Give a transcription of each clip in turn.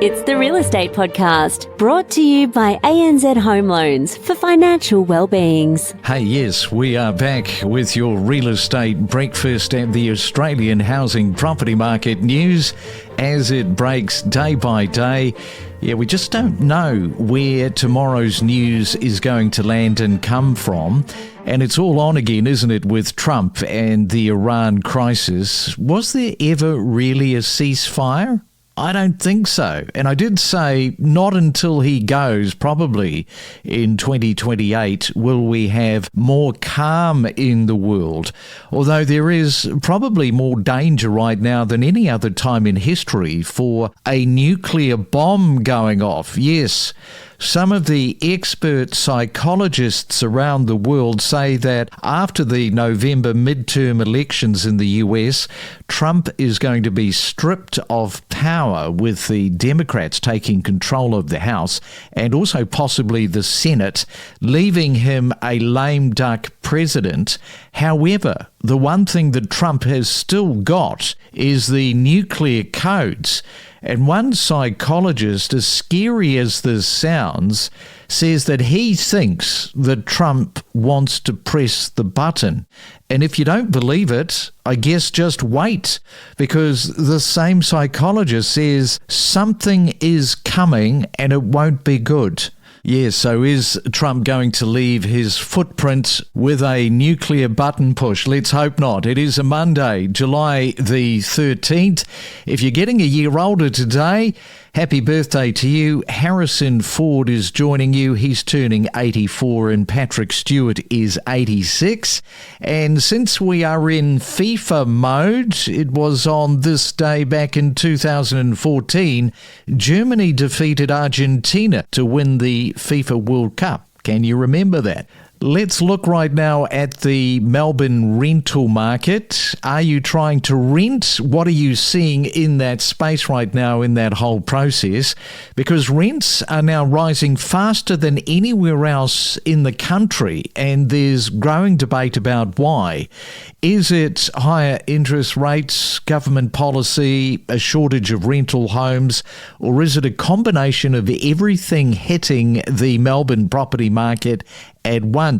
It's the Real Estate Podcast, brought to you by ANZ Home Loans for financial well-beings. Hey, yes, we are back with your real estate breakfast and the Australian housing property market news as it breaks day by day. Yeah, we just don't know where tomorrow's news is going to land and come from. And it's all on again, isn't it, with Trump and the Iran crisis. Was there ever really a ceasefire? I don't think so. And I did say not until he goes, probably in 2028, will we have more calm in the world. Although there is probably more danger right now than any other time in history for a nuclear bomb going off. Yes. Some of the expert psychologists around the world say that after the November midterm elections in the US, Trump is going to be stripped of power with the Democrats taking control of the House and also possibly the Senate, leaving him a lame duck president. However, the one thing that Trump has still got is the nuclear codes. And one psychologist, as scary as this sounds, says that he thinks that Trump wants to press the button. And if you don't believe it, I guess just wait, because the same psychologist says something is coming and it won't be good. Yes, so is Trump going to leave his footprint with a nuclear button push? Let's hope not. It is a Monday, July the 13th. If you're getting a year older today, happy birthday to you. Harrison Ford is joining you. He's turning 84 and Patrick Stewart is 86. And since we are in FIFA mode, it was on this day back in 2014, Germany defeated Argentina to win the FIFA World Cup. Can you remember that? Let's look right now at the Melbourne rental market. Are you trying to rent? What are you seeing in that space right now in that whole process? Because rents are now rising faster than anywhere else in the country, and there's growing debate about why. Is it higher interest rates, government policy, a shortage of rental homes, or is it a combination of everything hitting the Melbourne property market at once?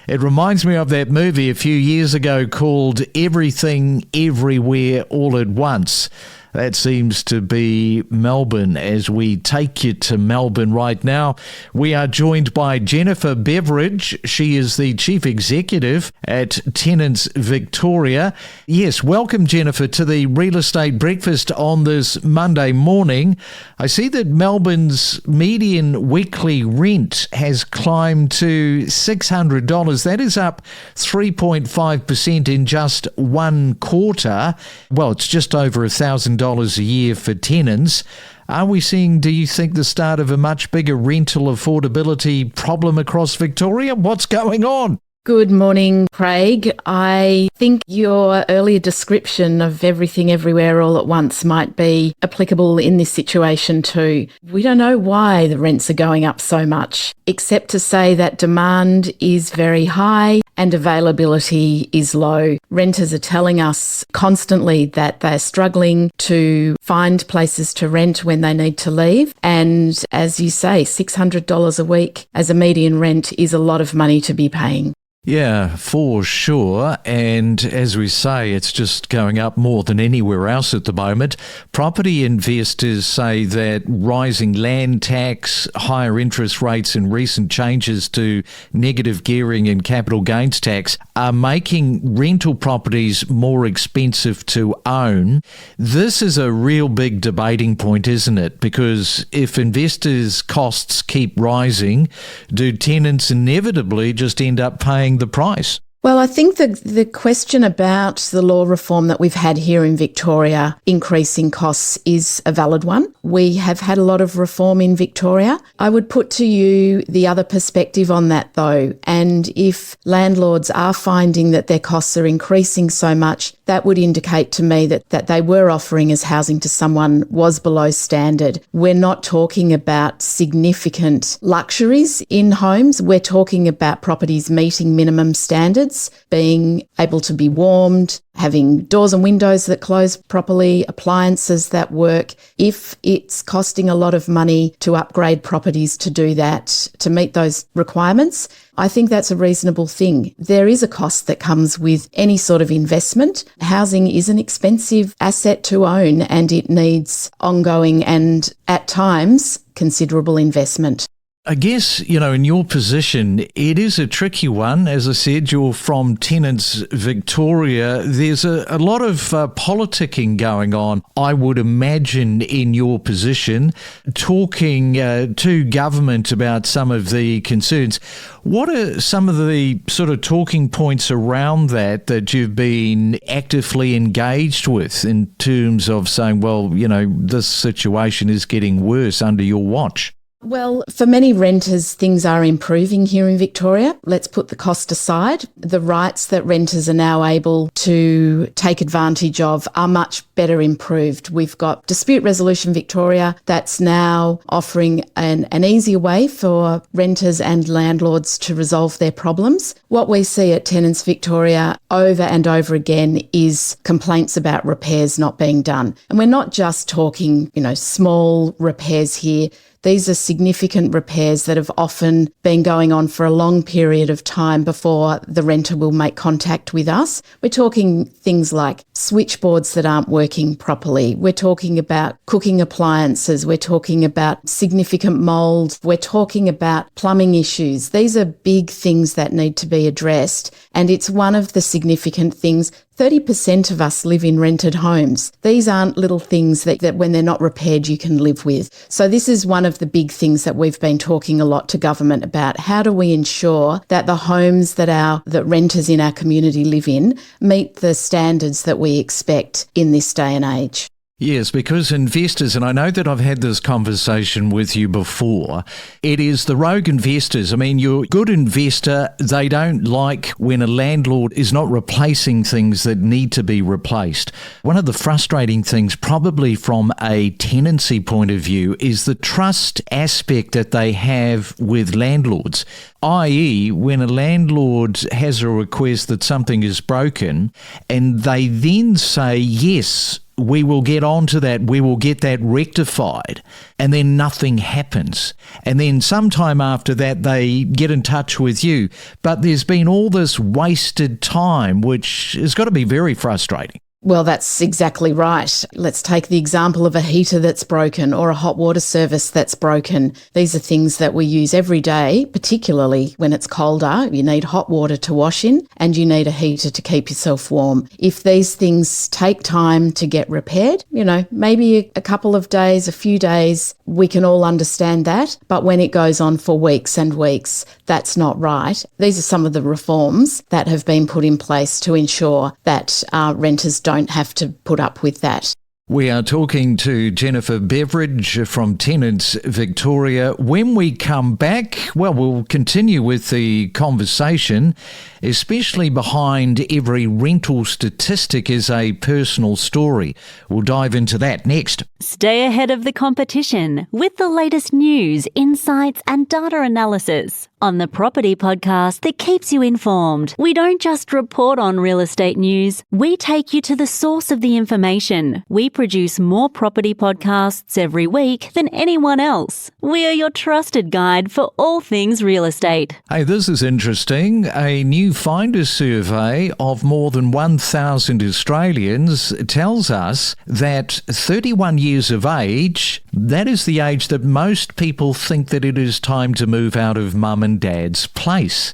It reminds me of that movie a few years ago called Everything Everywhere All at Once. That seems to be Melbourne as we take you to Melbourne right now. We are joined by Jennifer Beveridge. She is the Chief Executive at Tenants Victoria. Yes, welcome, Jennifer, to the Real Estate Breakfast on this Monday morning. I see that Melbourne's median weekly rent has climbed to $600. That is up 3.5% in just one quarter. Well, it's just over $1,000 a year for tenants. Are we seeing, do you think, the start of a much bigger rental affordability problem across Victoria? What's going on? Good morning, Craig. I think your earlier description of everything everywhere all at once might be applicable in this situation too. We don't know why the rents are going up so much, except to say that demand is very high and availability is low. Renters are telling us constantly that they're struggling to find places to rent when they need to leave. And as you say, $600 a week as a median rent is a lot of money to be paying. Yeah, for sure. And as we say, it's just going up more than anywhere else at the moment. Property investors say that rising land tax, higher interest rates and recent changes to negative gearing and capital gains tax are making rental properties more expensive to own. This is a real big debating point, isn't it? Because if investors' costs keep rising, do tenants inevitably just end up paying the price? Well, I think the question about the law reform that we've had here in Victoria increasing costs is a valid one. We have had a lot of reform in Victoria. I would put to you the other perspective on that though. And if landlords are finding that their costs are increasing so much, that would indicate to me that they were offering as housing to someone was below standard. We're not talking about significant luxuries in homes. We're talking about properties meeting minimum standards. toilets being able to be warmed, having doors and windows that close properly, appliances that work. If it's costing a lot of money to upgrade properties to do that, to meet those requirements, I think that's a reasonable thing. There is a cost that comes with any sort of investment. Housing is an expensive asset to own, and it needs ongoing and, at times, considerable investment. I guess, in your position, it is a tricky one. As I said, you're from Tenants Victoria. There's a lot of politicking going on, I would imagine, in your position, talking to government about some of the concerns. What are some of the sort of talking points around that you've been actively engaged with in terms of saying, well, this situation is getting worse under your watch? Well, for many renters, things are improving here in Victoria. Let's put the cost aside. The rights that renters are now able to take advantage of are much better improved. We've got Dispute Resolution Victoria that's now offering an easier way for renters and landlords to resolve their problems. What we see at Tenants Victoria over and over again is complaints about repairs not being done. And we're not just talking, small repairs here. These are significant repairs that have often been going on for a long period of time before the renter will make contact with us. We're talking things like switchboards that aren't working properly. We're talking about cooking appliances. We're talking about significant mould. We're talking about plumbing issues. These are big things that need to be addressed, and it's one of the significant things. 30% of us live in rented homes. These aren't little things that when they're not repaired, you can live with. So this is one of the big things that we've been talking a lot to government about. How do we ensure that the homes that renters in our community live in meet the standards that we expect in this day and age? Yes, because investors, and I know that I've had this conversation with you before, it is the rogue investors. I mean, you're a good investor. They don't like when a landlord is not replacing things that need to be replaced. One of the frustrating things, probably from a tenancy point of view, is the trust aspect that they have with landlords. I.e., when a landlord has a request that something is broken and they then say, yes, we will get on to that, we will get that rectified, and then nothing happens. And then sometime after that, they get in touch with you. But there's been all this wasted time, which has got to be very frustrating. Well, that's exactly right. Let's take the example of a heater that's broken or a hot water service that's broken. These are things that we use every day, particularly when it's colder. You need hot water to wash in and you need a heater to keep yourself warm. If these things take time to get repaired, maybe a couple of days, a few days, we can all understand that. But when it goes on for weeks and weeks, that's not right. These are some of the reforms that have been put in place to ensure that renters don't have to put up with that. We are talking to Jennifer Beveridge from Tenants Victoria. When we come back, we'll continue with the conversation, especially behind every rental statistic is a personal story. We'll dive into that next. Stay ahead of the competition with the latest news, insights and data analysis on the Property Podcast that keeps you informed. We don't just report on real estate news, we take you to the source of the information. We produce more property podcasts every week than anyone else. We are your trusted guide for all things real estate. Hey, this is interesting. A new Finder survey of more than 1,000 Australians tells us that 31 years of age, that is the age that most people think that it is time to move out of mum and dad's place.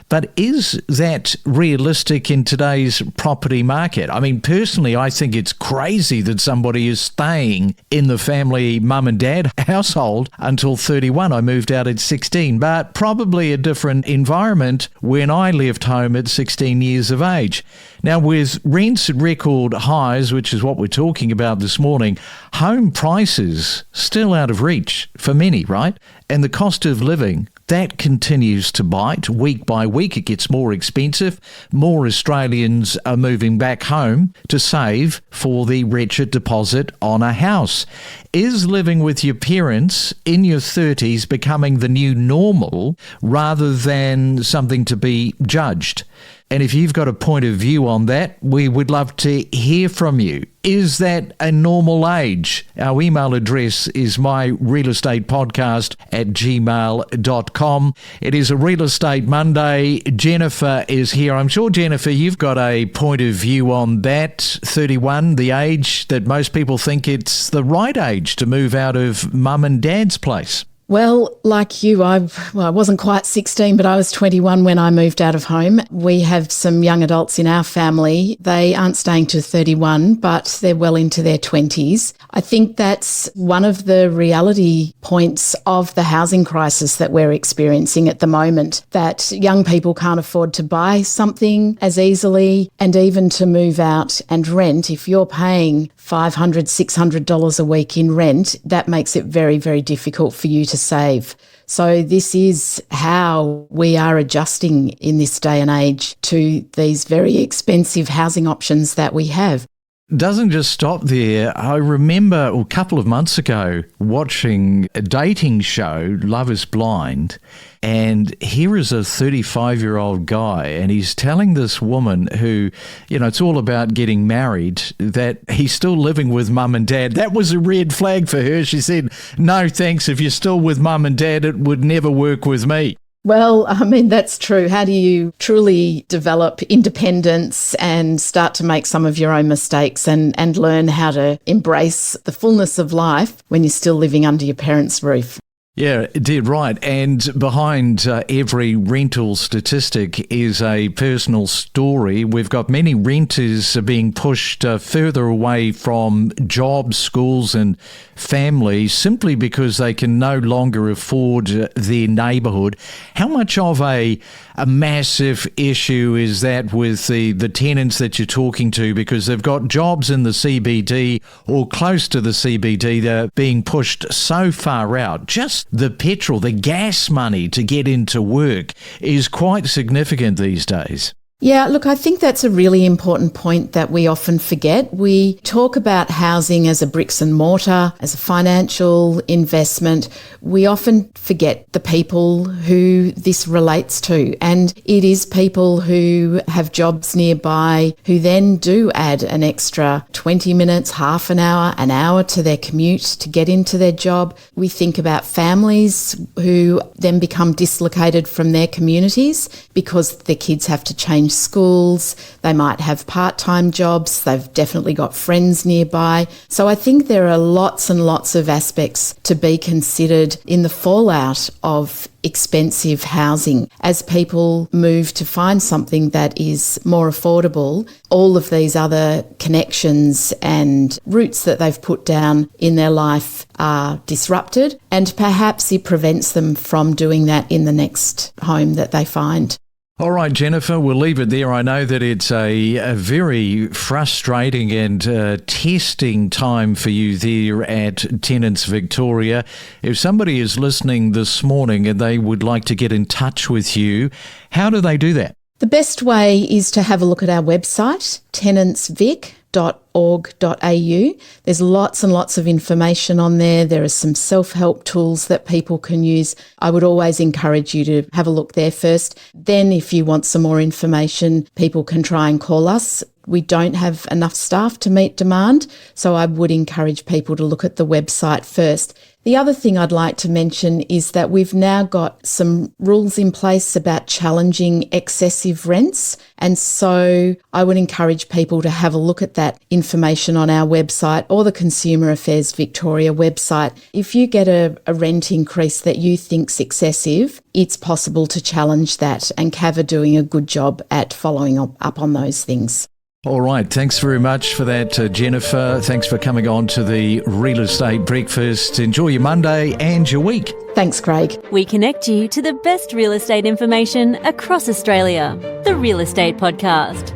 But is that realistic in today's property market? I mean, personally, I think it's crazy that somebody is staying in the family mum and dad household until 31. I moved out at 16, but probably a different environment when I left home at 16 years of age. Now, with rents at record highs, which is what we're talking about this morning, home prices still out of reach for many, right? And the cost of living, that continues to bite week by week. It gets more expensive. More Australians are moving back home to save for the wretched deposit on a house. Is living with your parents in your 30s becoming the new normal rather than something to be judged? And if you've got a point of view on that, we would love to hear from you. Is that a normal age? Our email address is myrealestatepodcast@gmail.com. It is a Real Estate Monday. Jennifer is here. I'm sure, Jennifer, you've got a point of view on that. 31, the age that most people think it's the right age to move out of mum and dad's place. Well, like you, I wasn't quite 16, but I was 21 when I moved out of home. We have some young adults in our family. They aren't staying to 31, but they're well into their 20s. I think that's one of the reality points of the housing crisis that we're experiencing at the moment, that young people can't afford to buy something as easily, and even to move out and rent. If you're paying $500, $600 a week in rent, that makes it very, very difficult for you to save. So this is how we are adjusting in this day and age to these very expensive housing options that we have. Doesn't just stop there. I remember a couple of months ago watching a dating show, Love is Blind, and here is a 35-year-old guy, and he's telling this woman who, it's all about getting married, that he's still living with mum and dad. That was a red flag for her. She said, no thanks, if you're still with mum and dad, it would never work with me. Well, I mean, that's true. How do you truly develop independence and start to make some of your own mistakes and learn how to embrace the fullness of life when you're still living under your parents' roof? Yeah, dead right. And behind every rental statistic is a personal story. We've got many renters being pushed further away from jobs, schools and families simply because they can no longer afford their neighbourhood. How much of a massive issue is that with the tenants that you're talking to, because they've got jobs in the CBD or close to the CBD? They're being pushed so far out. Just the petrol, the gas money to get into work is quite significant these days. Yeah, look, I think that's a really important point that we often forget. We talk about housing as a bricks and mortar, as a financial investment. We often forget the people who this relates to. And it is people who have jobs nearby who then do add an extra 20 minutes, half an hour to their commute to get into their job. We think about families who then become dislocated from their communities because their kids have to change schools, they might have part-time jobs, they've definitely got friends nearby. So I think there are lots and lots of aspects to be considered in the fallout of expensive housing. As people move to find something that is more affordable, all of these other connections and roots that they've put down in their life are disrupted, and perhaps it prevents them from doing that in the next home that they find. All right, Jennifer, we'll leave it there. I know that it's a very frustrating and testing time for you there at Tenants Victoria. If somebody is listening this morning and they would like to get in touch with you, how do they do that? The best way is to have a look at our website, tenantsvic.org.au. There's lots and lots of information on there. There are some self-help tools that people can use. I would always encourage you to have a look there first. Then if you want some more information, people can try and call us. We don't have enough staff to meet demand, so I would encourage people to look at the website first. The other thing I'd like to mention is that we've now got some rules in place about challenging excessive rents. And so I would encourage people to have a look at that information on our website or the Consumer Affairs Victoria website. If you get a rent increase that you think's excessive, it's possible to challenge that, and CAV are doing a good job at following up on those things. All right. Thanks very much for that, Jennifer. Thanks for coming on to the Real Estate Breakfast. Enjoy your Monday and your week. Thanks, Craig. We connect you to the best real estate information across Australia. The Real Estate Podcast.